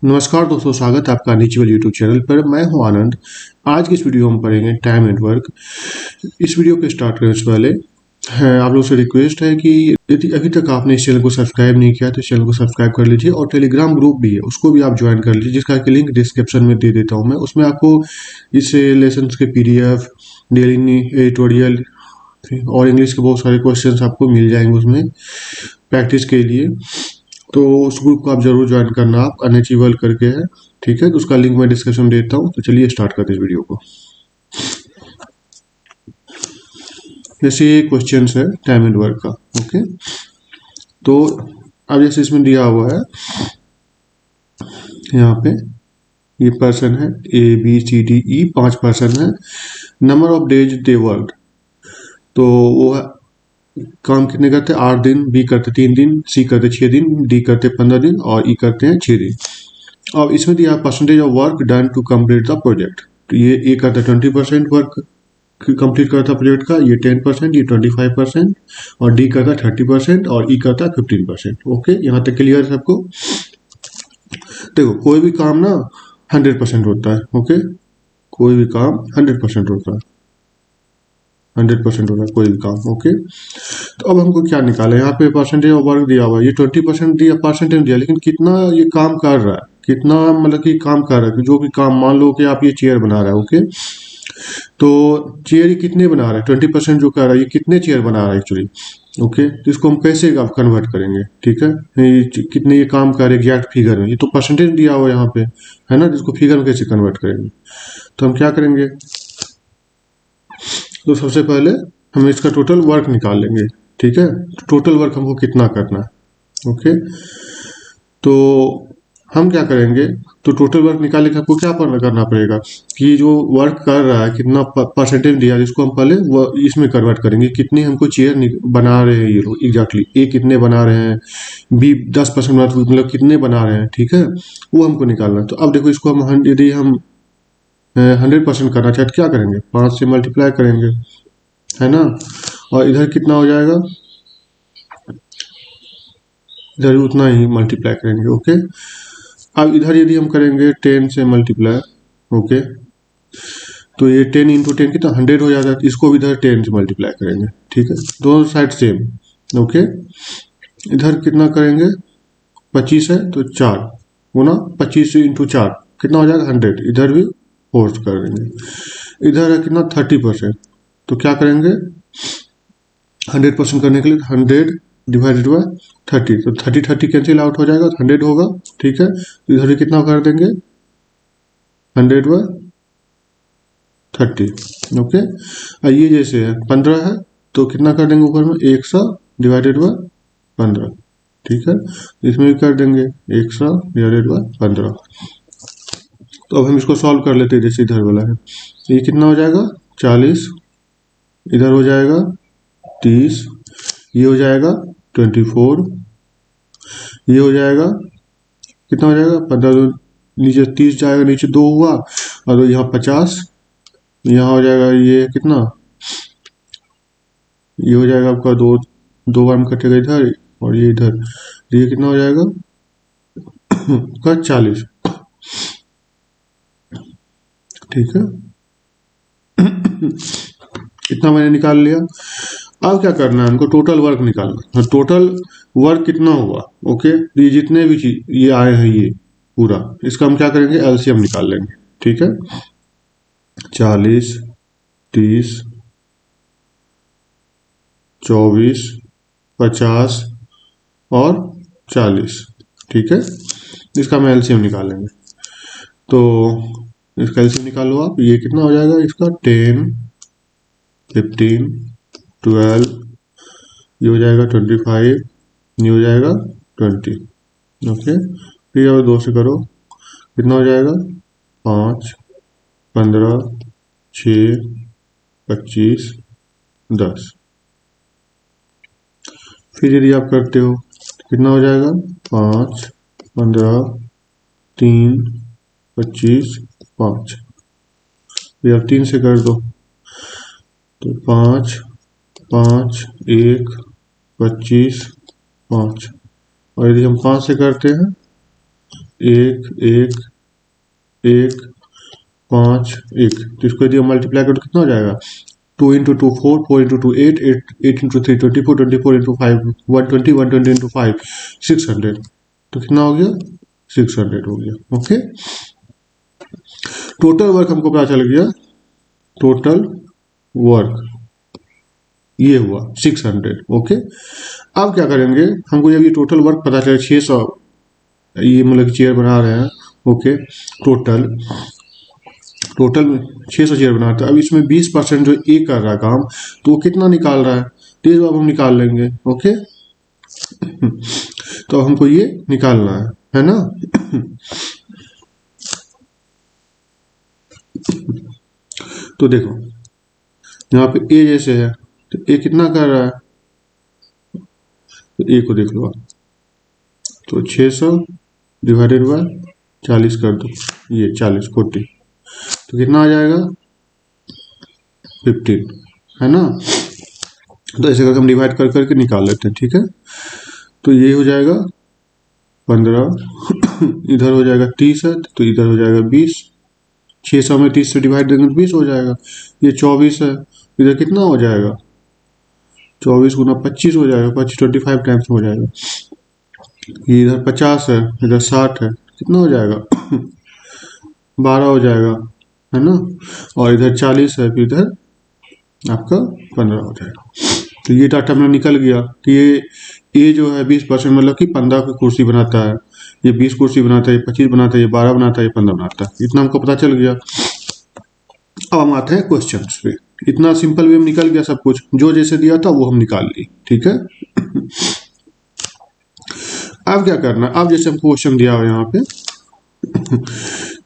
नमस्कार दोस्तों, स्वागत है आपका नीचे वाले यूट्यूब चैनल पर। मैं हूं आनंद। आज की इस वीडियो में हम पढ़ेंगे टाइम एंड वर्क। इस वीडियो को स्टार्ट करने से पहले आप लोग से रिक्वेस्ट है कि यदि अभी तक आपने इस चैनल को सब्सक्राइब नहीं किया तो इस चैनल को सब्सक्राइब कर लीजिए और टेलीग्राम ग्रुप भी है उसको भी आप ज्वाइन कर लीजिए, जिसका कि लिंक डिस्क्रिप्शन में दे देता हूँ मैं। उसमें आपको इस लेसन के PDF, डेली एडिटोरियल और इंग्लिश के बहुत सारे क्वेश्चन आपको मिल जाएंगे उसमें प्रैक्टिस के लिए। तो उस ग्रुप को आप जरूर ज्वाइन करना, आप अनअचीवेबल करके है, ठीक है। तो उसका लिंक मैं डिस्क्रिप्शन में देता हूँ। तो चलिए स्टार्ट करते हैं इस वीडियो को। जैसे ये क्वेश्चन है टाइम एंड वर्क का, ओके। तो अब जैसे इसमें दिया हुआ है यहाँ पे, ये पर्सन है ABCDE, 5 पर्सन है। Number of days they work, तो वो काम कितने करते हैं? 8 दिन, B करते 3 दिन, C करते 6 दिन, D करते 15 दिन और E करते हैं 6 दिन। अब इसमें दिया percentage of work done to complete the project. तो ये ए करता है 20% वर्क कंप्लीट करता है प्रोजेक्ट का, ये 10%, ये 25% और डी करता है 30% और ई करता है 15%। ओके, यहाँ तक क्लियर है सबको? देखो, कोई भी काम ना 100% होता है, ओके। कोई भी काम 100% होता है, 100% होता है कोई भी काम, ओके। तो अब हमको क्या निकाले? यहाँ पे परसेंटेज ऑफ वर्क दिया हुआ है, ये 20% दिया, परसेंटेज दिया, लेकिन कितना ये काम कर रहा है, कितना मतलब कि काम कर रहा है, जो भी काम, मान लो कि आप ये चेयर बना रहे हैं, ओके। तो चेयर ये कितने बना रहा है? 20% जो कर रहा है, ये कितने चेयर बना रहा है एक्चुअली, ओके। तो इसको हम कैसे आप कन्वर्ट करेंगे, ठीक है। ये कितने ये काम कर रहे एग्जैक्ट फिगर में, ये तो परसेंटेज दिया हुआ है यहाँ पे, है ना। इसको फिगर में कैसे कन्वर्ट करेंगे? तो हम क्या करेंगे? तो सबसे पहले हम इसका टोटल वर्क निकाल लेंगे, ठीक है। टोटल वर्क हमको कितना करना है, ओके। तो हम क्या करेंगे? तो टोटल वर्क निकालने के आपको क्या करना पड़ेगा कि जो वर्क कर रहा है कितना परसेंटेज दिया, जिसको हम पहले वो इसमें कन्वर्ट करेंगे, कितने हमको चेयर बना रहे हैं ये लोग एग्जैक्टली, ए कितने बना रहे हैं, बी 10% मतलब कितने बना रहे हैं, ठीक है, वो हमको निकालना है। तो अब देखो, इसको हम यदि हम 100% करना चाहे तो क्या करेंगे? 5 से मल्टीप्लाई करेंगे, है ना। और इधर कितना हो जाएगा? इधर उतना ही मल्टीप्लाई करेंगे, ओके। अब इधर यदि हम करेंगे 10 से मल्टीप्लाई, ओके, तो ये 10 इंटू 10 कितना 100 हो जाता है। इसको भी इधर 10 से मल्टीप्लाई करेंगे, ठीक है, दोनों साइड सेम, ओके। इधर कितना करेंगे? 25 है तो 4 गुना 25 इंटू 4 कितना हो जाएगा? 100। इधर भी फोर्स कर देंगे। इधर है कितना? 30%, तो क्या करेंगे? 100% करने के लिए 100 डिवाइडेड बाय 30, तो 30 कैंसिल आउट हो जाएगा, 100 होगा, ठीक है। इधर भी कितना कर देंगे? 100 बाय 30, ओके। ये जैसे है 15 है तो कितना कर देंगे ऊपर में? 100 डिवाइडेड बाय 15, ठीक है। इसमें भी कर देंगे 100 डिवाइडेड बाय 15। तो अब हम इसको सॉल्व कर लेते हैं। जैसे इधर वाला है, ये कितना हो जाएगा? 40, इधर हो जाएगा 30, ये हो जाएगा 24, ये हो जाएगा कितना हो जाएगा? 15, नीचे 30 जाएगा, नीचे 2 हुआ, और यहाँ 50, यहाँ हो जाएगा ये कितना? ये हो जाएगा आपका 2 बार में कटेगा इधर और ये इधर, ये कितना हो जाएगा? का 40, ठीक है। इतना मैंने निकाल लिया। अब क्या करना है हमको? टोटल वर्क निकालना। टोटल वर्क कितना हुआ, ओके। ये जितने भी चीज ये आए हैं, ये पूरा, इसका हम क्या करेंगे? LCM निकाल लेंगे, ठीक है। 40, 30, 24, 50 और 40, ठीक है। इसका हम LCM निकालेंगे। तो इसका LCM निकालो आप, ये कितना हो जाएगा इसका? 10, 15, 12, ये हो जाएगा 25, ये हो जाएगा 20, ओके। फिर अब 2 से करो, कितना हो जाएगा? 5, 15, 6, 25, 10। फिर यदि आप करते हो कितना हो जाएगा? 5, 15, 3, 25, 5। फिर आप 3 से कर दो, तो 5, 5, 1, 25, 5। और यदि हम 5 से करते हैं एक एक एक 5 1, तो इसको यदि मल्टीप्लाई करो तो कितना हो जाएगा? 2 into 2 4, 4 into 2 8, 8 into 3 24, 24 into 5 120, 120 into 5 600, तो कितना हो गया? 600 हो गया। ओके, टोटल वर्क हमको पता चल गया, टोटल वर्क ये हुआ 600। ओके, अब क्या करेंगे, हमको जब ये टोटल वर्क पता चले 600, ये मतलब चेयर बना रहे हैं। ओके, टोटल 600 चेयर बनाता है। अब इसमें 20% जो ए कर रहा है काम, तो वो कितना निकाल रहा है, तो ये अब हम निकाल लेंगे। ओके, तो हमको ये निकालना है ना। तो देखो यहाँ पे ए जैसे है, तो ए कितना कर रहा है, तो ए को देख लो आप, तो 600 डिवाइडेड बाय 40 कर दो, ये 40 40, तो कितना आ जाएगा? 15, है ना। तो ऐसे करके हम डिवाइड कर करके निकाल लेते हैं। ठीक है, तो ये हो जाएगा 15, इधर हो जाएगा 30 है, तो इधर हो जाएगा 20, 600 में 30 से डिवाइड देंगे तो 20 हो जाएगा। ये 24 है, इधर कितना हो जाएगा? 24 गुना 25 हो जाएगा, 25 25 टाइम्स हो जाएगा। ये इधर 50 है, इधर 60 है, कितना हो जाएगा? 12 हो जाएगा, है ना। और इधर 40 है, फिर इधर आपका 15 हो जाएगा। तो ये डाटा मेरा निकल गया कि ये जो है 20% मतलब कि 15 की कुर्सी बनाता है, ये 20 कुर्सी बनाता है, ये 25 बनाता है, ये 12 बनाता है, ये 15 बनाता है। इतना हमको पता चल गया। अब हम आते हैं क्वेश्चन पे। इतना सिंपल वे में निकल गया सब कुछ, जो जैसे दिया था वो हम निकाल ली। ठीक है, अब क्या करना, अब जैसे हमको क्वेश्चन दिया हुआ यहाँ पे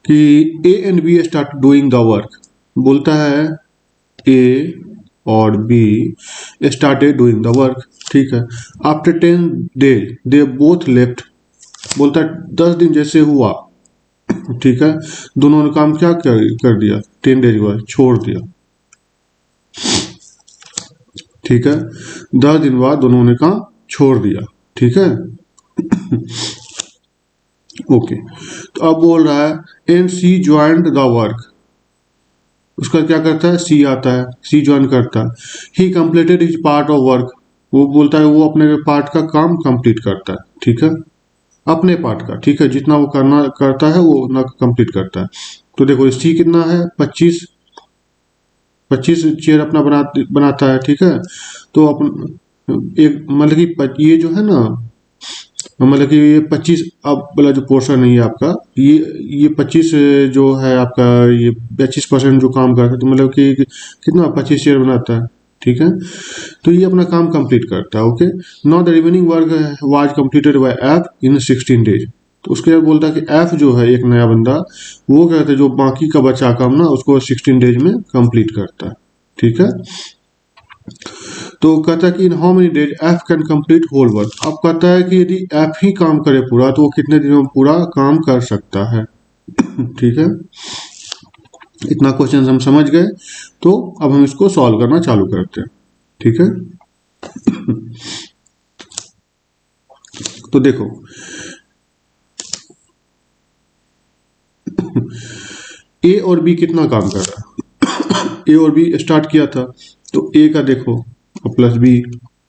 कि A and B start doing the work, बोलता है ए और B started doing the work. ठीक है, after 10 days they both left, बोलता है 10 दिन जैसे हुआ, ठीक है, दोनों ने काम क्या कर दिया, 10 डेज बाद छोड़ दिया। ठीक है, 10 दिन बाद दोनों ने काम छोड़ दिया। ठीक है, ओके, तो अब बोल रहा है and C joint the work, उसका क्या करता है, सी आता है, सी ज्वाइन करता है। ही completed his part of work, वो बोलता है वो अपने पार्ट का काम कंप्लीट करता है। ठीक है, अपने पार्ट का, ठीक है, जितना वो करना करता है वो ना कंप्लीट करता है। तो देखो सी कितना है, 25 चेयर अपना बनाता है। ठीक है, तो अपन एक मतलब कि ये जो है ना, मतलब कि ये 25 अब वाला जो पोर्शन नहीं है आपका, ये 25 जो है आपका, ये 25% जो काम करता है, तो मतलब कि कितना 25 शेयर बनाता है। ठीक है, तो ये अपना काम कंप्लीट करता है। Okay, now the remaining work was completed bye F in 16 days, तो उसके बाद बोलता है कि एफ जो है एक नया बंदा, वो क्या कहते हैं, जो बाकी का बचा काम ना उसको 16 डेज में कंप्लीट करता है। ठीक है, तो कहता है कि in how many days F can complete whole work. अब कहता है कि यदि एफ ही काम करे पूरा, तो वो कितने दिनों में पूरा काम कर सकता है। ठीक है, इतना क्वेश्चन हम समझ गए, तो अब हम इसको सॉल्व करना चालू करते हैं। ठीक है, तो देखो ए और बी कितना काम कर रहा है, ए और बी स्टार्ट किया था, तो ए का देखो प्लस बी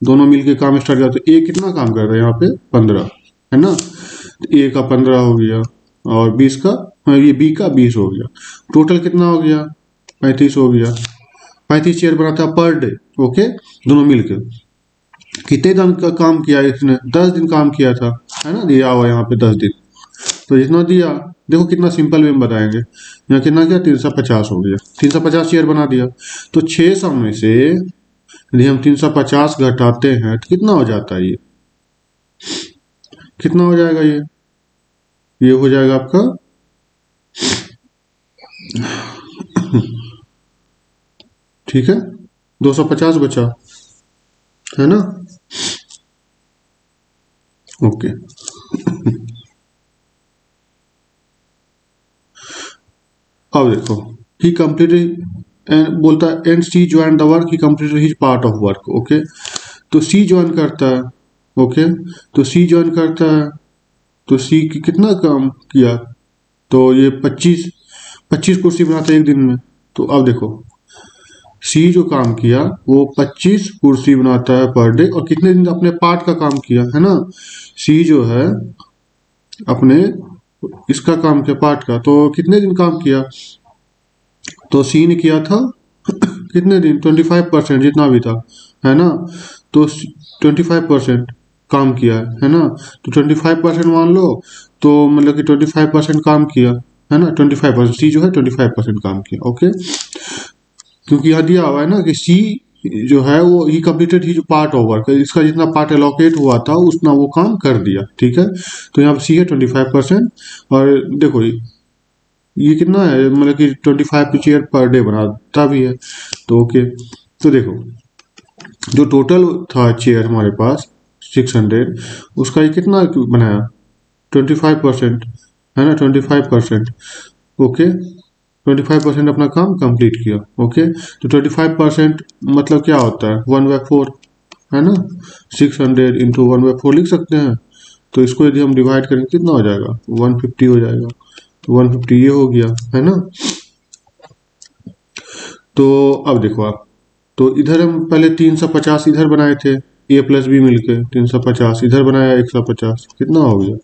दोनों मिलके काम स्टार्ट किया, तो ए कितना काम कर रहा है यहाँ पे 15, है ना। तो ए का 15 हो गया और 20 का, ये बी का 20 हो गया, टोटल कितना हो गया 35 हो गया। 35 चेयर बनाता है पर डे। ओके, दोनों मिलके कितने दिन का काम किया इसने, 10 दिन काम किया था, है ना, दिया हुआ यहाँ पे 10 दिन। तो जितना दिया, देखो कितना सिंपल वे में बताएंगे, यहाँ कितना किया 350 हो गया, 350 चेयर बना दिया। तो 600 में से यदि हम 350 घटाते हैं तो कितना हो जाता है, ये कितना हो जाएगा, ये हो जाएगा आपका ठीक है 250 बचा, है ना। ओके, अब देखो ही कंप्लीटेड, एंड बोलता है and C join the work, he completed his part of work. Okay, तो सी ज्वाइन करता है। ओके, तो सी ज्वाइन करता है, तो सी की कितना काम किया, तो ये 25 कुर्सी बनाता है एक दिन में। तो अब देखो सी जो काम किया वो 25 कुर्सी बनाता है पर डे, और कितने दिन अपने पार्ट का काम किया है ना। सी जो है अपने इसका काम किया पार्ट का, तो कितने दिन काम किया, तो सी ने किया था कितने दिन 25% जितना भी था, है ना। तो 25% काम किया है ना। तो 25% मान लो, तो मतलब कि 25% काम किया है ना। 25% सी जो है 25% काम किया, ओके। क्योंकि यहाँ दिया हुआ है ना कि सी जो है वो ही कम्प्लीटेड ही जो पार्ट ऑफ वर्क, इसका जितना पार्ट एलोकेट हुआ था उतना वो काम कर दिया, ठीक है। तो यहाँ पर सी है 25%, और देखो ये कितना है, मतलब कि 25 चेयर पर डे बनाता भी है, तो ओके। तो देखो जो टोटल था चेयर हमारे पास 600, उसका ये कितना बनाया 25%, है ना। 25%, ओके। 25% अपना काम कंप्लीट किया, ओके। तो 25% मतलब क्या होता है 1/4, है ना। 600 इंटू 1/4 लिख सकते हैं। तो इसको यदि हम डिवाइड करेंगे कितना हो जाएगा 150 हो जाएगा। तो 150 ये हो गया, है ना। तो अब देखो आप, तो इधर हम पहले 350 इधर बनाए थे, ए प्लस बी मिलके 350 इधर बनाया, 150 कितना हो गया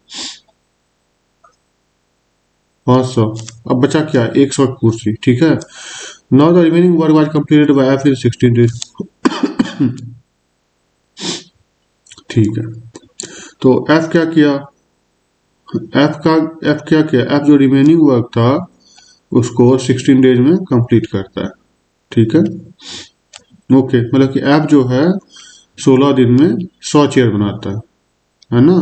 500। अब बचा क्या 100 कुर्सी, ठीक है। Now the remaining work was completed bye F in 16 days, ठीक है। तो एफ क्या किया, एफ क्या किया, एफ जो रिमेनिंग वर्क था उसको 16 डेज में कंप्लीट करता है, ठीक है। ओके, मतलब कि एफ जो है 16 दिन में 100 चेयर बनाता है ना।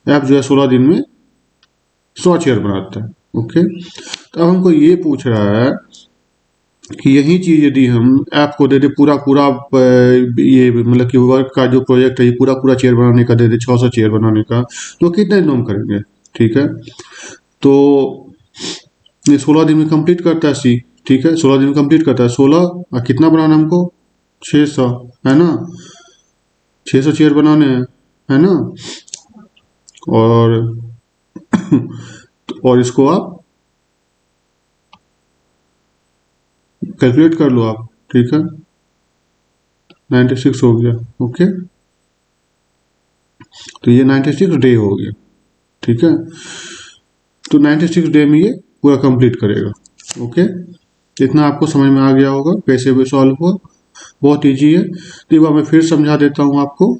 एफ जो है 16 दिन में 100 चेयर बनाता है, ओके। तो अब हमको ये पूछ रहा है कि यही चीज यदि हम ऐप को दे दे पूरा पूरा ये मतलब कि वर्क का जो प्रोजेक्ट है ये पूरा पूरा चेयर बनाने का दे दे, 600 चेयर बनाने का, तो कितने दिन हम करेंगे, ठीक है। तो ये 16 दिन में कंप्लीट करता है सी, ठीक है। 16 दिन में कंप्लीट करता है, 16 और कितना बनाना हमको 600, है ना। 600 चेयर बनाने हैं, है ना। और और इसको आप कैलकुलेट कर लो आप, ठीक है। 96 हो गया, ओके। तो ये 96 डे हो गया, ठीक है। तो 96 डे में ये पूरा कंप्लीट करेगा, ओके। इतना आपको समझ में आ गया होगा कैसे भी सॉल्व हुआ, बहुत इजी है। तो एक बार मैं फिर समझा देता हूँ आपको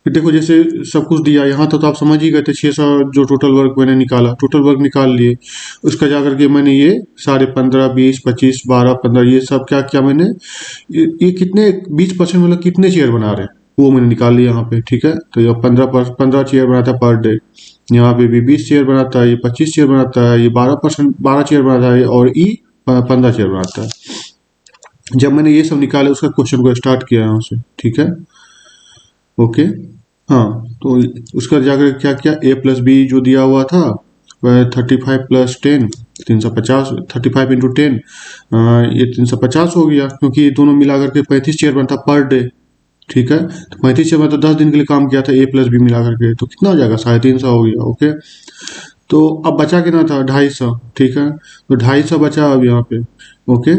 कि देखो जैसे सब कुछ दिया यहाँ तो आप समझ ही गए थे। 600 जो टोटल वर्क मैंने निकाला, टोटल वर्क निकाल लिए, उसका जाकर के मैंने ये सारे 15 20 25 12 15 ये सब क्या क्या मैंने ये कितने 20% मतलब कितने चेयर बना रहे हैं वो मैंने निकाल लिया यहाँ पे, ठीक है। तो ये 15 चेयर बनाता है पर डे, यहाँ पे भी 20 चेयर बनाता है, ये 25 चेयर बनाता है, ये 12 चेयर बनाता है, और ई 15 चेयर बनाता है। जब मैंने ये सब निकाले उसका क्वेश्चन को स्टार्ट किया यहाँ से, ठीक है, ओके। हाँ, तो उसका जाकर क्या किया, ए प्लस बी जो दिया हुआ था वह 35 प्लस 10 350, 35 इंटू 10 ये 350 हो गया, क्योंकि दोनों मिला करके 35 चेयर बनता पर डे, ठीक है। तो 35 चेयर मतलब 10 दिन के लिए काम किया था ए प्लस बी मिला करके, तो कितना हो जाएगा 350 हो गया, ओके। तो अब बचा कितना था 250, ठीक है। तो 250 बचा अब यहाँ पे, ओके।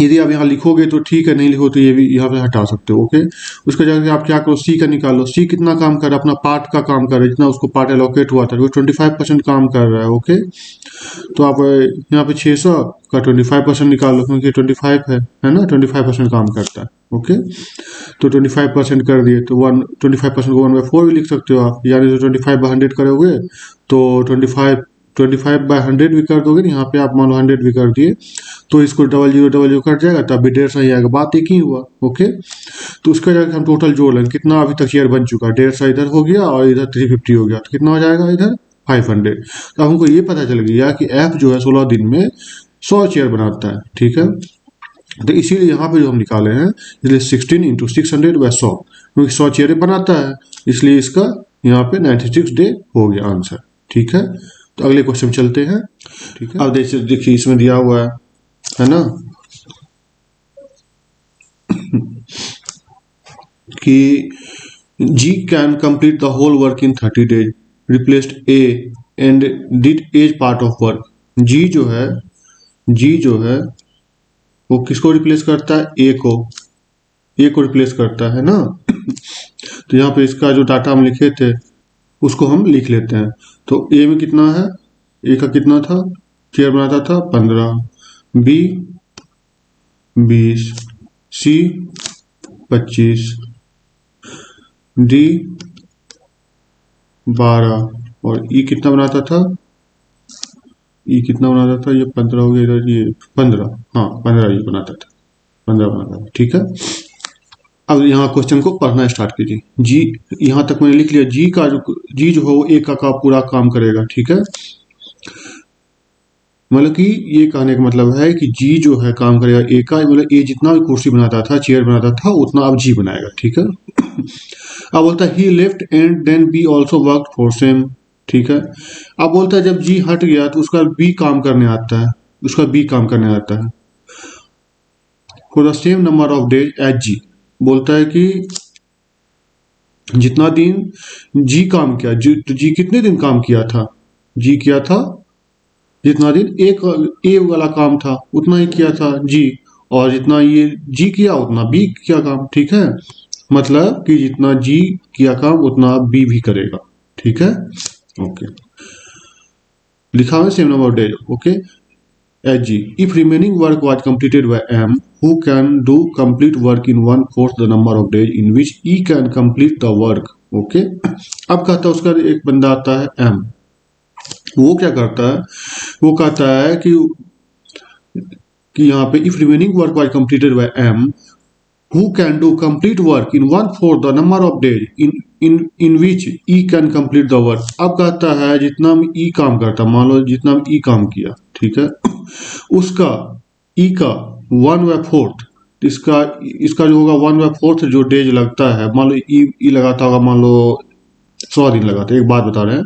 यदि आप यहाँ लिखोगे तो ठीक है, नहीं लिखो तो ये भी यहाँ पे हटा सकते हो, ओके। उसका जाकर आप क्या करो, सी का निकालो, सी कितना काम कर रहा है, अपना पार्ट का काम कर रहा है, जितना उसको पार्ट एलोकेट हुआ था वो 25% काम कर रहा है, ओके। तो आप यहाँ पे 600 का 25% निकालो, क्योंकि 25 है ना, 25% काम करता है, ओके। तो 25% कर दिए, तो 25% को 1/4 भी लिख सकते हो आप, यानी जो 25/100 करोगे तो 25/100 भी कर दोगे ना, यहाँ पे आप मान लो 100 भी कर दिए, तो इसको डबल जीरो कट जाएगा, तब भी 150 ही आएगा, बात एक ही हुआ, ओके। तो उसका जाकर हम टोटल जोड़ लेंगे कितना अभी तक चेयर बन चुका है, 150 इधर हो गया और इधर 350 हो गया, तो कितना हो जाएगा इधर 500। तो हमको ये पता चल गया कि एफ जो है 16 दिन में 100 चेयर बनाता है, ठीक है। तो इसीलिए यहाँ पे जो हम निकाले हैं, इसलिए 16 इंटू 600 व 100, क्योंकि 100 चेयरें बनाता है, इसलिए इसका यहाँ पे 96 डे हो गया आंसर, ठीक है। तो अगले क्वेश्चन चलते हैं, ठीक है। अब देखिए इसमें दिया हुआ है ना कि G can complete the whole work in 30 days, replaced A and did each part of work. G जो है वो किसको रिप्लेस करता है? ए को रिप्लेस करता है ना। तो यहाँ पे इसका जो डाटा हम लिखे थे उसको हम लिख लेते हैं। तो ए में कितना है? ए का कितना था? चेयर बनाता था 15, बी 20, सी 25, डी 12 और ई कितना बनाता था? ई कितना बनाता था? ये 15 हो गया, इधर ये 15, हाँ 15 ये बनाता था, 15 बनाता था। ठीक है, अब यहाँ क्वेश्चन को पढ़ना स्टार्ट कीजिए। जी यहाँ तक मैंने लिख लिया। जी जो है वो ए का पूरा काम करेगा। ठीक है, मतलब कि ये कहने का मतलब है कि जी जो है काम करेगा ए का, मतलब ए जितना भी कुर्सी बनाता था, चेयर बनाता था, उतना अब जी बनाएगा। ठीक है, अब बोलता है he left and then B also work for same. ठीक है, अब बोलता है जब जी हट गया तो उसका बी काम करने आता है, for the same number of days as G. बोलता है कि जितना दिन जी काम किया, जी कितने दिन काम किया था? जी किया था जितना दिन ए वाला काम था उतना ही किया था जी, और जितना ये जी किया उतना बी किया काम। ठीक है, मतलब कि जितना जी किया काम उतना बी भी करेगा। ठीक है, ओके, लिखा है same number of days. Okay, H G if remaining work was completed by M who can do complete work in 1/4 the number of days in which E can complete the work. Okay, अब कहता है उसका एक बंदा आता है M, वो क्या करता है? वो कहता है कि यहाँ पे if remaining work was completed by M who can do complete work in 1/4 the number of days in which E can complete the work. अब कहता है जितना में ई काम करता, मान लो जितना में ई काम किया, ठीक है, उसका ई का 1/4, इसका जो होगा 1/4 जो डेज लगता है, मान लो ई लगाता होगा, मान लो 100 दिन लगाता है, एक बात बता रहे हैं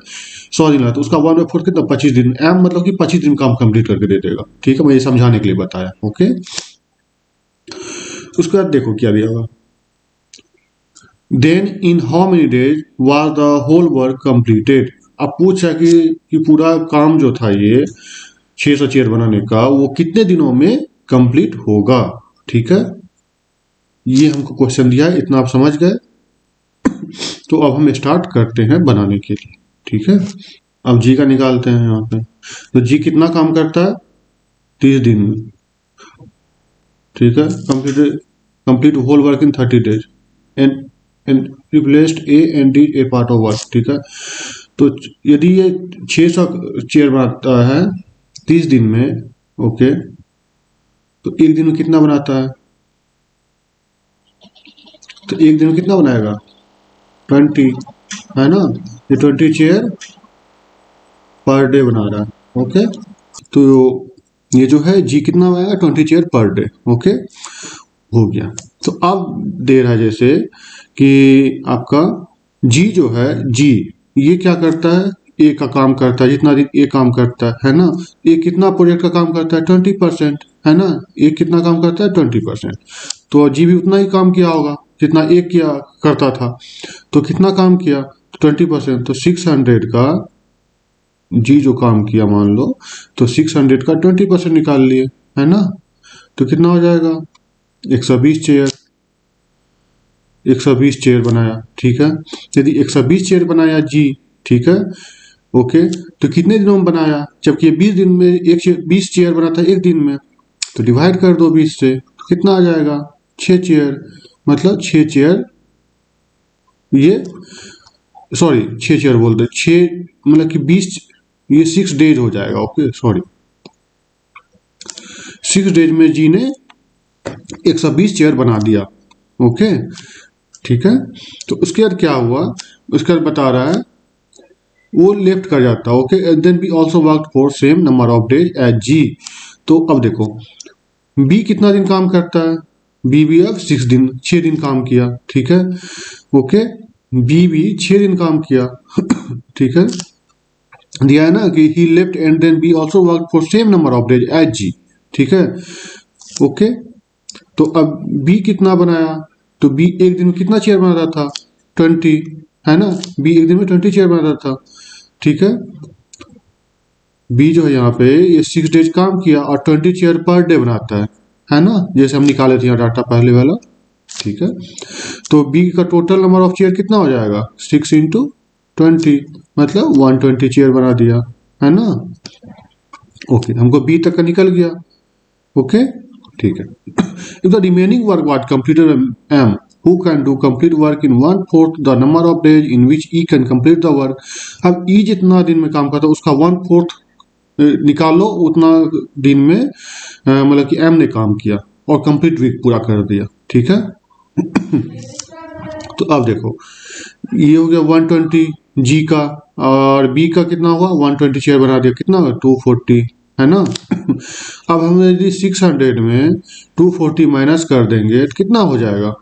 100 दिन लगाता है, उसका 1/4 कितना? 25 दिन। एम मतलब कि 25 दिन काम कंप्लीट करके दे देगा। ठीक है, मैं ये समझाने के लिए बताया। ओके, उसके बाद देखो क्या दिया हुआ, then in how many days was the whole work completed. अब पूछा कि पूरा काम जो था ये 600 चेयर बनाने का, वो कितने दिनों में कंप्लीट होगा। ठीक है, ये हमको क्वेश्चन दिया है, इतना आप समझ गए। तो अब हम स्टार्ट करते हैं बनाने के लिए। ठीक है, अब जी का निकालते हैं यहाँ पे। तो जी कितना काम करता है? 30 दिन में। ठीक है, complete whole work in 30 days and replaced A and D A part of work. ठीक है, तो यदि ये 600 चेयर बनाता है 30 दिन में, ओके, तो एक दिन में कितना बनाता है? तो एक दिन में कितना बनाएगा? 20, है ना, ये 20 चेयर पर डे बना रहा है। ओके, तो ये जो है जी कितना बनाएगा? 20 चेयर पर डे। ओके, हो गया। तो अब दे रहा है जैसे कि आपका जी जो है, जी ये क्या करता है? ए का काम करता है, जितना दिन ए काम करता है ना। ए कितना प्रोजेक्ट का काम करता है? 20%, है ना। ए कितना काम करता है? 20%। तो जी भी उतना ही काम किया होगा जितना ए किया करता था। तो कितना काम किया? 20%। तो 600 का जी जो काम किया मान लो, तो 600 का 20% निकाल लिए, है ना। तो कितना हो जाएगा? 120 चेयर। 120 चेयर बनाया। ठीक है, यदि 120 चेयर बनाया जी, ठीक है, ओके, तो कितने दिनों में बनाया? जबकि ये 20 दिन में 20 चेयर बना था एक दिन में, तो डिवाइड कर दो 20 से, तो कितना आ जाएगा? 6 चेयर। मतलब 6 चेयर, ये सॉरी 6 चेयर बोल दे, 6 मतलब कि 20, ये 6 डेज हो जाएगा। ओके, सॉरी 6 डेज में जी ने 120 चेयर बना दिया। ओके, ठीक है, तो उसके बाद क्या हुआ? उसके बाद बता रहा है वो लेफ्ट कर जाता है। Okay, then B also work for same number of days as G. तो अब देखो बी कितना दिन काम करता है? बी भी अब 6 दिन काम किया। ठीक है, ओके, बी भी 6 दिन काम किया। ठीक है, दिया है ना कि he left and then B also work for same number of days as G. ठीक है, ओके, तो अब बी कितना बनाया? तो बी एक दिन में कितना चेयर बनाता था? 20, है ना। बी एक दिन में 20 चेयर बनाता था, ठीक है। बी जो है यहाँ पे ये 6 डेज काम किया और 20 चेयर पर डे बनाता है ना, जैसे हम निकाले थे यहाँ डाटा पहले वाला, ठीक है। तो बी का टोटल नंबर ऑफ चेयर कितना हो जाएगा, 6 इंटू 20, मतलब 120 चेयर बना दिया, है ना। ओके, हमको बी तक का निकल गया। ओके, ठीक है। If the remaining work was completed M who can do complete work in 1/4 the number of days in which E can complete the work। अब E जितना दिन में काम करता है उसका 1/4 निकालो, उतना दिन में मतलब कि M ने काम किया और कंप्लीट वीक पूरा कर दिया, ठीक है। तो अब देखो ये हो गया 120 G का, और B का कितना हुआ 120 चेयर बना दिया, कितना 240, है ना। अब हम यदि 600 में 240 माइनस कर देंगे तो कितना हो जाएगा,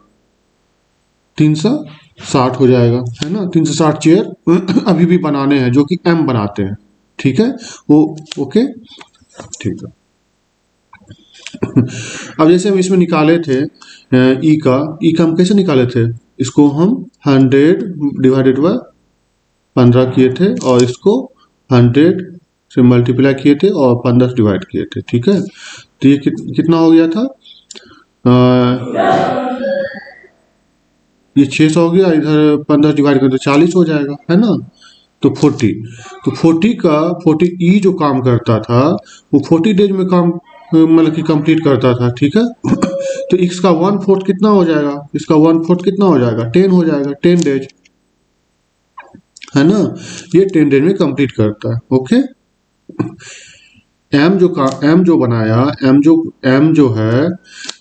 360 हो जाएगा, है ना। 360 चेयर अभी भी बनाने हैं जो कि M बनाते हैं, ठीक है वो। ओके, ठीक है। अब जैसे हम इसमें निकाले थे ई का हम कैसे निकाले थे, इसको हम 100 डिवाइडेड बाय 15 किए थे और इसको 100 से मल्टीप्लाई किए थे और 15 डिवाइड किए थे, ठीक है। तो ये कितना हो गया था, ये 600 हो गया, इधर 15 डिवाइड कर तो 40 हो जाएगा, है ना। तो 40, तो 40 ई जो काम करता था वो 40 डेज में काम मतलब कि कंप्लीट करता था, ठीक है। तो इसका 1/4 कितना हो जाएगा, इसका 1/4 कितना हो जाएगा, 10 हो जाएगा, 10 डेज, है ना। ये 10 डेज में कंप्लीट करता है। ओके, एम जो बनाया, एम जो है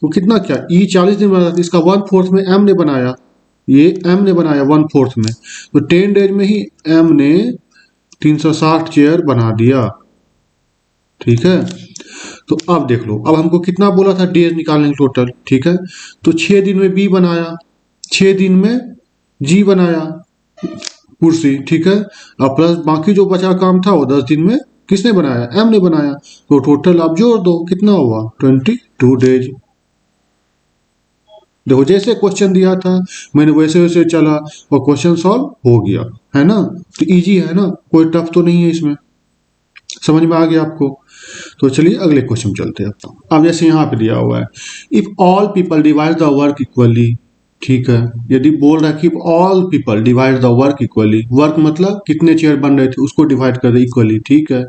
वो कितना, क्या ई 40 दिन बनाया, इसका 1/4 में एम ने बनाया, ये एम ने बनाया 1/4 में, तो 10 डेज में ही एम ने 360 चेयर बना दिया, ठीक है। तो अब देख लो, अब हमको कितना बोला था डेज निकालने टोटल, ठीक है। तो 6 दिन में बी बनाया, 6 दिन में जी बनाया कुर्सी, ठीक है। और प्लस बाकी जो बचा काम था वो 10 दिन में किसने बनाया, एम ने बनाया। तो टोटल आप जोड़ दो, कितना हुआ 22 डेज। देखो जैसे क्वेश्चन दिया था मैंने वैसे वैसे चला और क्वेश्चन सॉल्व हो गया, है ना। तो इजी है ना, कोई टफ तो नहीं है इसमें, समझ में आ गया आपको। तो चलिए अगले क्वेश्चन चलते हैं। अब जैसे यहाँ पे दिया हुआ है, if all people divide the work equally, ठीक है। यदि बोल रहा है कि all people divide the work equally, work मतलब कितने चेयर बन रहे थे उसको डिवाइड कर दे इक्वली, ठीक है।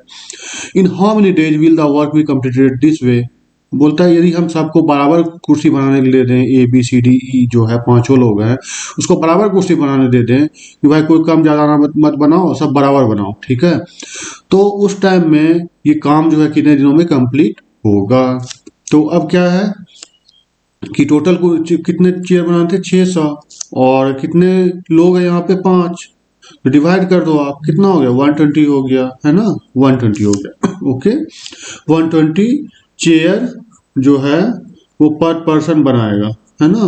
इन how many days will the work be completed this way, बोलता है यदि हम सबको बराबर कुर्सी बनाने के लिए दें, A B C D E जो है पांचों लोग हैं, उसको बराबर कुर्सी बनाने दे दें कि भाई कोई कम ज़्यादा मत बनाओ, सब बराबर बनाओ, ठीक है। तो उस टाइम में ये काम जो है कितने दिनों में कंप्लीट होगा। तो अब क्या है कि टोटल को कितने चेयर बनाने थे 600, और कितने लोग हैं यहाँ पे 5, तो डिवाइड कर दो आप, कितना हो गया 120 हो गया, है ना। 120 हो गया। ओके, 120 चेयर जो है वो पर पर्सन बनाएगा, है ना।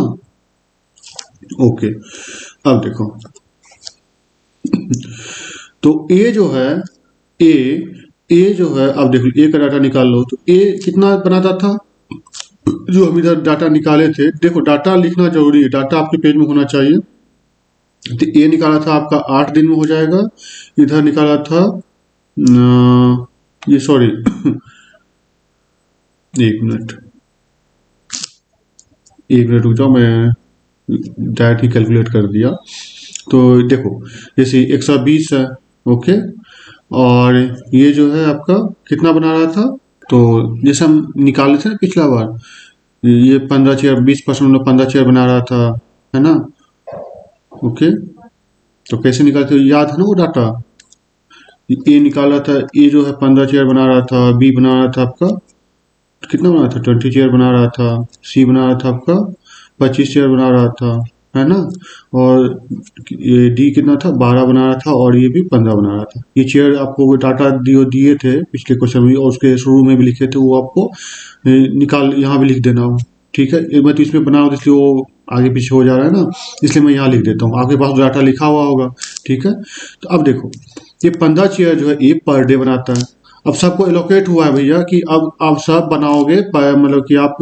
ओके, अब देखो तो ए जो है, ए जो है, अब देखो ए का डाटा निकाल लो, तो ए कितना बनाता था, जो हम इधर डाटा निकाले थे, देखो डाटा लिखना जरूरी है, डाटा आपके पेज में होना चाहिए। तो ए निकाला था आपका 8 दिन में हो जाएगा, इधर निकाला था ये सॉरी एक मिनट रुक जाओ, मैं डायरेक्ट ही कैलकुलेट कर दिया। तो देखो जैसे 120 है, ओके, और ये जो है आपका कितना बना रहा था, तो जैसे हम निकाले थे ना पिछला बार, ये 15 चेयर 20% 15 चेयर बना रहा था, है ना। ओके, तो कैसे निकाले थे याद है ना वो डाटा, ए निकाला था, ए जो है 15 चेयर बना रहा था, बी बना रहा था आपका कितना बना रहा था 20 चेयर बना रहा था, सी बना रहा था आपका 25 चेयर बना रहा था, है ना। और ये डी कितना था 12 बना रहा था, और ये भी 15 बना रहा था। ये चेयर आपको डाटा दिए थे पिछले क्वेश्चन में और उसके शुरू में भी लिखे थे, वो आपको निकाल यहाँ भी लिख देना हो, ठीक है। मैं तो इसमें बना हूँ इसलिए वो आगे पीछे हो जा रहा है ना, इसलिए मैं यहाँ लिख देता हूँ, आपके पास डाटा लिखा हुआ होगा, ठीक है। तो अब देखो ये 15 चेयर जो है ये पर डे बनाता है, अब सबको एलोकेट हुआ है भैया कि अब आप सब बनाओगे मतलब कि आप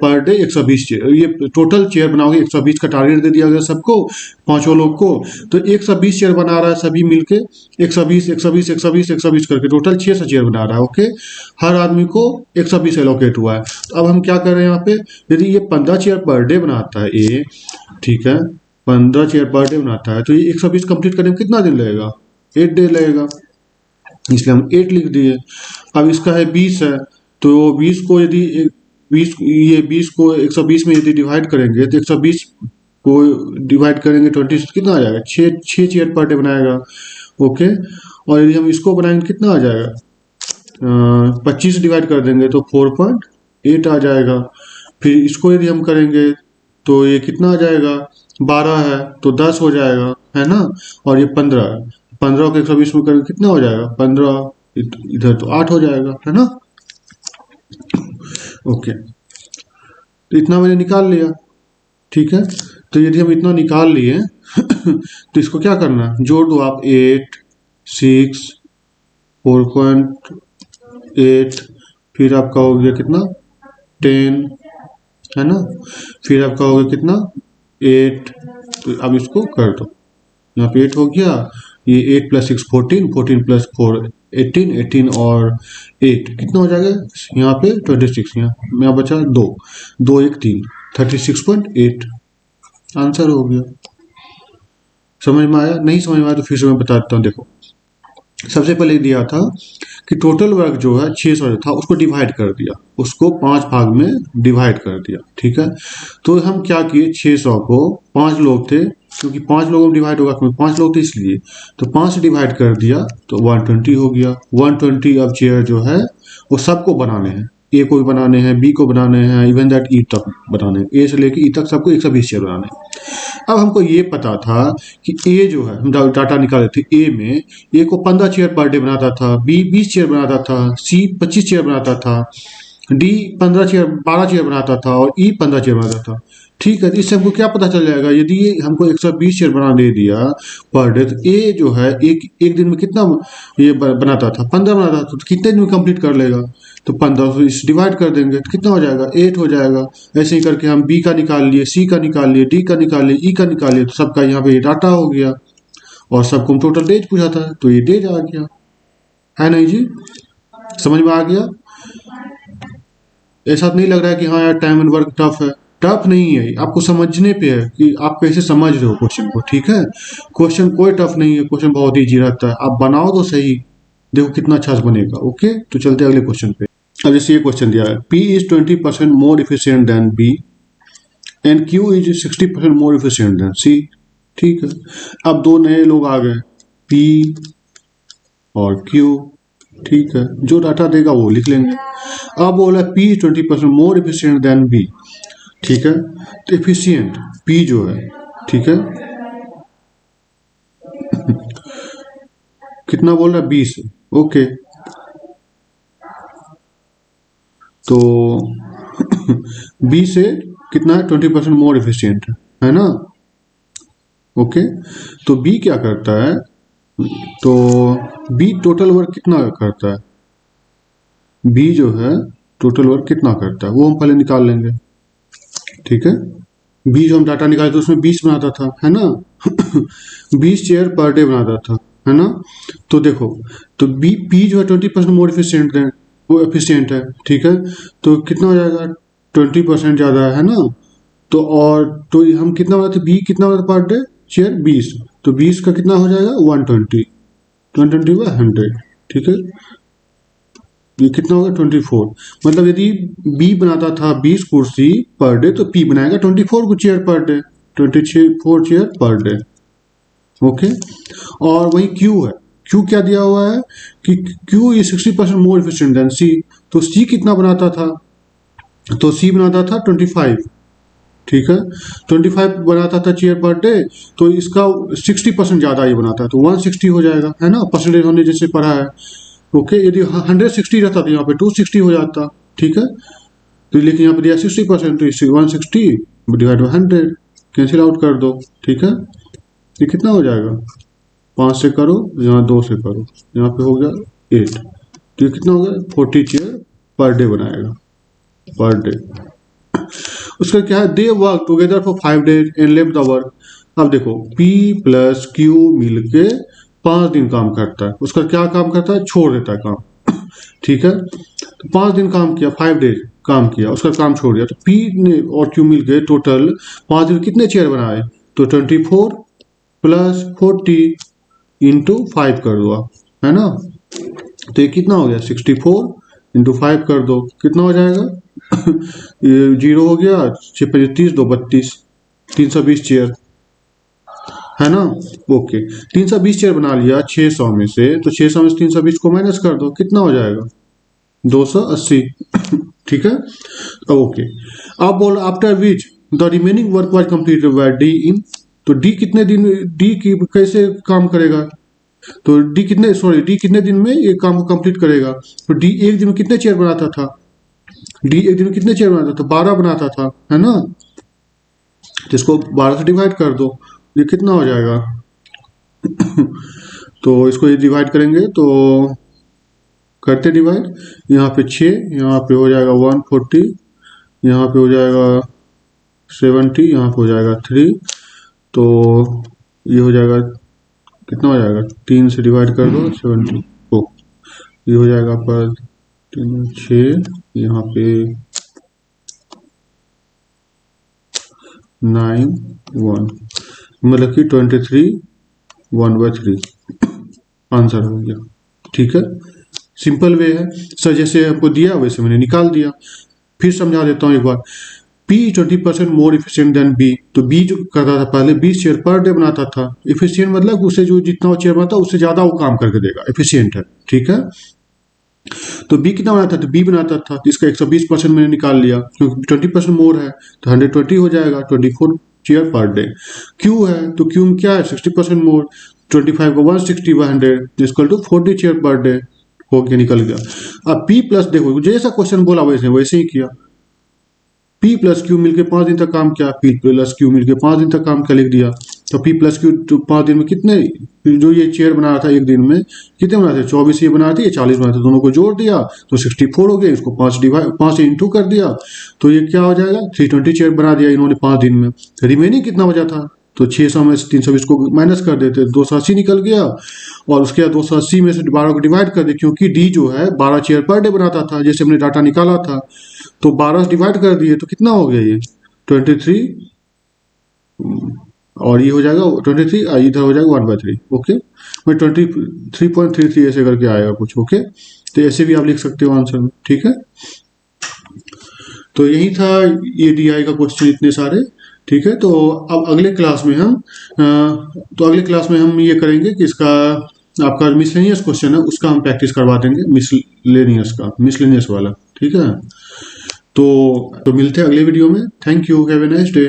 पर डे 120 चेयर, ये टोटल चेयर बनाओगे। 120 का टारगेट दे दिया गया सबको, पांचों लोग को। तो 120 चेयर बना रहा है सभी मिलके, 120 120 120 120 करके टोटल 600 चेयर बना रहा है। ओके, हर आदमी को 120 एलोकेट हुआ है। तो अब हम क्या कर रहे हैं यहाँ पे, यदि ये 15 चेयर पर डे बनाता है ये, ठीक है, 15 चेयर पर डे बनाता है, तो ये 120 कंप्लीट करने में कितना दिन लगेगा? 8 डे लगेगा, इसलिए हम 8 लिख दिए। अब इसका है 20 है, तो 20 को यदि 20 को 120 में यदि डिवाइड करेंगे तो 120 को डिवाइड करेंगे 20 से कितना आ जाएगा? 6 चेयर पर डे बनाएगा। ओके, और यदि हम इसको बनाएंगे कितना आ जाएगा? 25 डिवाइड कर देंगे तो 4.8 आ जाएगा। फिर इसको यदि हम करेंगे तो ये कितना आ जाएगा? 12 है तो 10 हो जाएगा, है ना। और ये 15 है, 15 को 120 में करेंगे कितना हो जाएगा? 15, इधर तो 8 हो जाएगा, है ना। ओके, तो इतना मैंने निकाल लिया, ठीक है। तो यदि हम इतना निकाल लिए तो इसको क्या करना है? जोड़ दो आप, 8 6 4.8, फिर आपका हो गया कितना? 10, है ना। फिर आपका हो गया कितना? 8। तो अब इसको कर दो, यहाँ पे 8 हो गया, ये 8 + 6 14, 14 + 4 18, 18 और 8 कितना हो जाएगा? यहाँ पे 26, यहाँ बचा 2, 2 1 3, 36.8 आंसर हो गया। समझ में आया? नहीं समझ में आया तो फिर से मैं बता देता हूँ। देखो, सबसे पहले दिया था कि टोटल वर्क जो है 600 था, उसको डिवाइड कर दिया, उसको 5 भाग में डिवाइड कर दिया, ठीक है। तो हम क्या किए, 600 को 5 लोग थे, क्योंकि 5 लोगों में डिवाइड होगा, क्योंकि 5 लोग थे इसलिए, तो 5 से डिवाइड कर दिया तो 120 हो गया। 120 अब चेयर जो है वो सबको बनाने हैं, ए को भी बनाने हैं, बी को बनाने हैं, इवन दैट ई तक बनाने हैं, ए से लेके ई तक सबको 120 चेयर बनाने हैं। अब हमको ये पता था कि ए जो है, हम डाटा निकाले थे, ए में ए को 15 चेयर पर डे बनाता था, बी 20 चेयर बनाता था, सी 25 चेयर बनाता था, डी 12 चेयर बनाता था और ई 15 चेयर बनाता था, ठीक है। तो इससे हमको क्या पता चल जाएगा, यदि ये हमको 120 चेयर बना दे दिया पर डे, तो ए जो है एक दिन में कितना ये बनाता था? 15 बनाता था, तो कितने दिन में कंप्लीट कर लेगा? तो 15 से इस डिवाइड कर देंगे तो कितना हो जाएगा? 8 हो जाएगा। ऐसे ही करके हम बी का निकाल लिए, सी का निकाल लिए, डी का निकाल लिए, ई का निकाल लिए, तो सबका यहाँ पे डाटा हो गया और सबको हम टोटल डेज पूछा था, तो ये डेज आ गया, है नहीं जी? समझ में आ गया? ऐसा नहीं लग रहा है कि हाँ यार टाइम एंड वर्क टफ है? टफ नहीं है, आपको समझने पे है कि आप कैसे समझ रहे हो क्वेश्चन को, ठीक है। क्वेश्चन कोई टफ नहीं है, क्वेश्चन बहुत ईजी रहता है, आप बनाओ तो सही, देखो कितना अच्छा बनेगा। ओके, तो चलते हैं अगले क्वेश्चन पे। अब जैसे ये क्वेश्चन दिया है, P is 20% more efficient than B and Q is 60% more efficient than C, ठीक है। अब दो नए लोग आ गए, P और Q, ठीक है, जो डाटा देगा वो लिख लेंगे। अब बोला P is 20% more efficient than B, ठीक है। तो इफिशियंट P जो है, ठीक है, कितना बोल रहा है? 20, ओके। तो B से कितना है? 20% मोर इफिशियंट है ना। ओके, तो B क्या करता है? तो B टोटल वर्क कितना करता है? B जो है टोटल वर्क कितना करता है वो हम पहले निकाल लेंगे, ठीक है। B जो हम डाटा निकाले थे उसमें 20 बनाता था, है ना 20 चेयर पर डे बनाता था, है ना। तो देखो, तो P जो है 20% मोर इफिशियंट है, वो एफिशिएंट है, ठीक है। तो कितना हो जाएगा? 20% ज़्यादा है ना। तो और तो हम कितना बनाते? B कितना बनाते पर डे चेयर? 20, तो 20 का कितना हो जाएगा? 120, 120/100, ठीक है। ये कितना होगा? 24। मतलब यदि B बनाता था 20 कुर्सी पर डे, तो P बनाएगा 24 chair per day, 24 chair per day, okay. और वही Q है, Q क्या दिया हुआ है कि Q is 60% more efficient than C, तो C कितना बनाता था? तो C बनाता था 25, ठीक है, 25 बनाता था चेयर पर डे, तो इसका 60% ज़्यादा ये बनाता है, तो 160 हो जाएगा, है ना, परसेंटेज हमने जैसे पढ़ा है। ओके, यदि 160 रहता तो यहाँ पे 260 हो जाता, ठीक है। तो लेकिन यहाँ पे दिया 60%, तो इससे 160 डिवाइड बाई 100 कैंसिल आउट कर दो, ठीक है। ये कितना हो जाएगा? 5 से करो, यहाँ 2 से करो, यहाँ पे हो गया 8, तो ये कितना हो गया 40 चेयर पर डे बनाएगा पर डे। उसका क्या है, they work together for 5 days and left the work. अब देखो P प्लस Q मिलके 5 दिन काम करता है, उसका क्या काम करता है, छोड़ देता है काम। ठीक है, तो 5 दिन काम किया, 5 days काम किया, उसका काम छोड़ दिया, तो P ने और Q मिलके टोटल 5 दिन कितने चेयर बनाए, तो 24 प्लस 40 इंटू 5 कर दो आप, है ना। तो ये कितना हो गया 64 इंटू 5 कर दो, कितना हो जाएगा ये 0 हो गया, 6 2 32, 320 चेयर, है ना। ओके, 320 चेयर बना लिया 600 में से, तो 600 में से 320 को माइनस कर दो, कितना हो जाएगा 280। ठीक है, ओके। अब बोल after which the remaining work was completed by D in, तो डी कितने दिन, डी की कैसे काम करेगा, तो डी कितने दिन में ये काम को कंप्लीट करेगा, तो डी एक दिन में कितने चेयर बनाता था, डी एक दिन में कितने चेयर बनाता था, 12 बनाता था, है ना। जिसको 12 से डिवाइड कर दो, ये कितना हो जाएगा तो इसको ये डिवाइड करेंगे तो करते डिवाइड, यहाँ पे 6, यहाँ पे हो जाएगा 140, यहाँ पे हो जाएगा 70, यहाँ पे हो जाएगा 3, तो ये हो जाएगा कितना हो जाएगा, 3 से डिवाइड कर दो 70 को, ये हो जाएगा पर 6, यहाँ पे 9 1, मतलब कि 23 1/3 आंसर हो गया। ठीक है, सिंपल वे है सर, जैसे आपको दिया वैसे मैंने निकाल दिया। फिर समझा देता हूँ एक बार, P 20% more efficient than B, तो B जो करता था पहले 20 चेयर पर डे बनाता था, इफिशियंट मतलब उसे जो जितना वो चेयर बनाता उससे ज़्यादा वो काम करके देगा, एफिशिएंट है। ठीक है, तो B कितना बनाता था, तो B बनाता था, तो इसका 120% मैंने निकाल लिया, क्योंकि 20% मोर है तो 120 हो जाएगा, 24 चेयर पर डे। Q है तो Q में क्या है 60% मोर, 25 को 160/100 equal to 40 chair per day, हो के निकल गया। अब P प्लस देखो जैसा क्वेश्चन बोला वैसे ही किया, P प्लस Q मिलके 5 दिन तक काम किया, P प्लस Q मिलके 5 दिन तक काम किया, लिख दिया। तो P प्लस Q तो 5 दिन में कितने, जो ये चेयर बना रहा था एक दिन में कितने बना थे, 24 ये बना थे, 40 बना थे, दोनों को जोड़ दिया तो 64 हो गया, इसको 5 इंटू कर दिया, तो ये क्या हो जाएगा 320 चेयर बना दिया इन्होंने 5 दिन में। रिमेनिंग कितना बचा था, तो 600 में से 320 को माइनस कर देते, 280 निकल गया, और उसके बाद 280 में से 12 को डिवाइड कर दे, क्योंकि डी जो है 12 चेयर पर डे बनाता था, जैसे हमने डाटा निकाला था, तो 12 से डिवाइड कर दिए तो कितना हो गया ये 23, और ये हो जाएगा 23, इधर हो जाएगा 1/3। ओके, मैं 23.33 ऐसे करके आएगा कुछ। ओके, तो ऐसे भी आप लिख सकते हो आंसर में। ठीक है, तो यही था ये DI का क्वेश्चन इतने सारे। ठीक है, तो अब अगले क्लास में हम ये करेंगे कि इसका आपका मिसलेनियस क्वेश्चन है उसका हम प्रैक्टिस करवा देंगे, मिसलेनियस वाला। ठीक है, तो मिलते हैं अगले वीडियो में। Thank you, have a nice day.